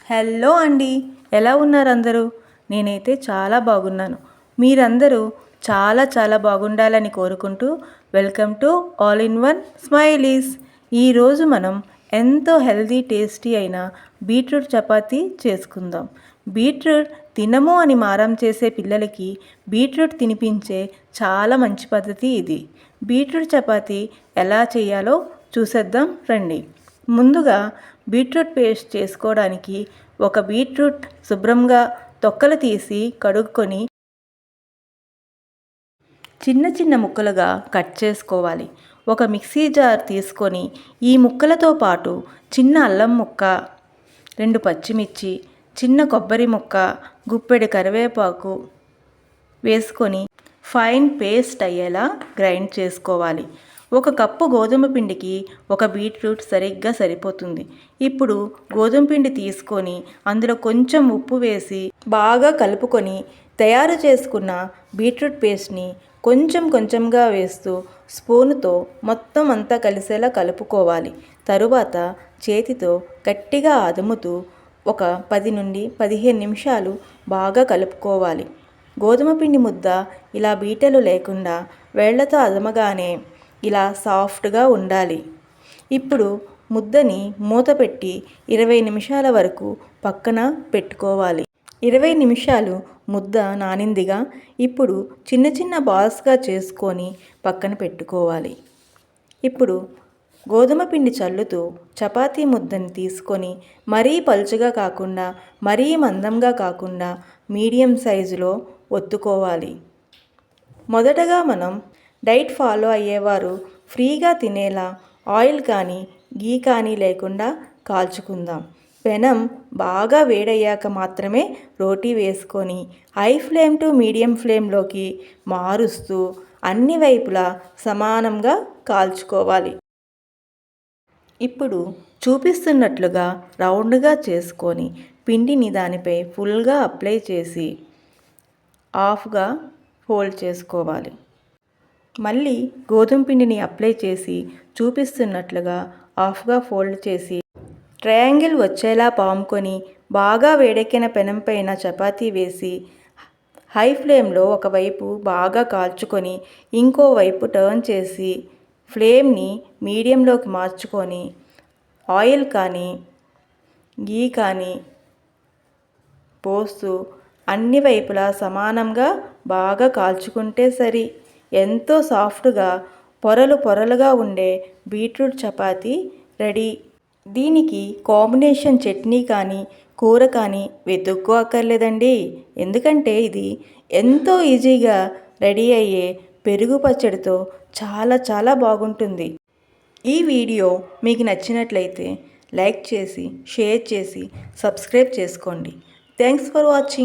Hello అండి, ఎలా ఉన్నారు అందరూ? నేనైతే చాలా బాగున్నాను. మీరందరూ చాలా బాగుండాలని కోరుకుంటూ welcome to all in one smileys. ఈరోజు మనం ఎంతో హెల్దీ టేస్టీ అయిన బీట్రూట్ చపాతీ చేసుకుందాం. బీట్రూట్ తినము అని మారం చేసే పిల్లలకి బీట్రూట్ తినిపించే చాలా మంచి పద్ధతి ఇది. బీట్రూట్ చపాతీ ఎలా చేయాలో చూసేద్దాం రండి. ముందుగా బీట్రూట్ పేస్ట్ చేసుకోవడానికి ఒక బీట్రూట్ శుభ్రంగా తొక్కలు తీసి కడుక్కొని చిన్న ముక్కలుగా కట్ చేసుకోవాలి. ఒక మిక్సీ జార్ తీసుకొని ఈ ముక్కలతో పాటు చిన్న అల్లం ముక్క, 2 పచ్చిమిర్చి, చిన్న కొబ్బరి ముక్క, గుప్పెడు కరివేపాకు వేసుకొని ఫైన్ పేస్ట్ అయ్యేలా గ్రైండ్ చేసుకోవాలి. 1 కప్పు గోధుమ పిండికి 1 బీట్రూట్ సరిగ్గా సరిపోతుంది. ఇప్పుడు గోధుమ పిండి తీసుకొని అందులో కొంచెం ఉప్పు వేసి బాగా కలుపుకొని తయారు చేసుకున్న బీట్రూట్ పేస్ట్ని కొంచెంగా వేస్తూ స్పూనుతో మొత్తం అంతా కలిసేలా కలుపుకోవాలి. తరువాత చేతితో గట్టిగా అదుముతూ ఒక 10 నుండి 15 నిమిషాలు బాగా కలుపుకోవాలి. గోధుమ పిండి ముద్ద ఇలా బీటలు లేకుండా వేళ్లతో అదమగానే ఇలా సాఫ్ట్గా ఉండాలి. ఇప్పుడు ముద్దని మూత పెట్టి 20 నిమిషాల వరకు పక్కన పెట్టుకోవాలి. 20 నిమిషాలు ముద్ద నానిందిగా. ఇప్పుడు చిన్న బాల్స్గా చేసుకొని పక్కన పెట్టుకోవాలి. ఇప్పుడు గోధుమ పిండి చల్లుతూ చపాతీ ముద్దని తీసుకొని మరీ పలుచగా కాకుండా మరీ మందంగా కాకుండా మీడియం సైజులో ఒత్తుకోవాలి. మొదటగా మనం డైట్ ఫాలో అయ్యేవారు ఫ్రీగా తినేలా ఆయిల్ కానీ గీ కానీ లేకుండా కాల్చుకుందాం. పెనం బాగా వేడయ్యాక మాత్రమే రోటీ వేసుకొని హై ఫ్లేమ్ టు మీడియం ఫ్లేమ్లోకి మారుస్తూ అన్ని వైపులా సమానంగా కాల్చుకోవాలి. ఇప్పుడు చూపిస్తున్నట్లుగా రౌండ్గా చేసుకొని పిండిని దానిపై ఫుల్గా అప్లై చేసి హాఫ్గా ఫోల్డ్ చేసుకోవాలి. మళ్ళీ గోధుమ పిండిని అప్లై చేసి చూపిస్తున్నట్లుగా హాఫ్గా ఫోల్డ్ చేసి ట్రయాంగిల్ వచ్చేలా పాముకొని బాగా వేడెక్కిన పెనం పైన చపాతీ వేసి హై ఫ్లేమ్లో ఒకవైపు బాగా కాల్చుకొని ఇంకోవైపు టర్న్ చేసి ఫ్లేమ్ని మీడియంలోకి మార్చుకొని ఆయిల్ కానీ గీ కానీ పోస్తూ అన్ని వైపులా సమానంగా బాగా కాల్చుకుంటే సరి. ఎంతో సాఫ్ట్గా పొరలుగా ఉండే బీట్రూట్ చపాతీ రెడీ. దీనికి కాంబినేషన్ చట్నీ కానీ కూర కానీ వెతుక్కోక్కర్లేదండి. ఎందుకంటే ఇది ఎంతో ఈజీగా రెడీ అయ్యే పెరుగు పచ్చడితో చాలా బాగుంటుంది. ఈ వీడియో మీకు నచ్చినట్లయితే లైక్ చేసి షేర్ చేసి సబ్స్క్రైబ్ చేసుకోండి. Thanks for watching.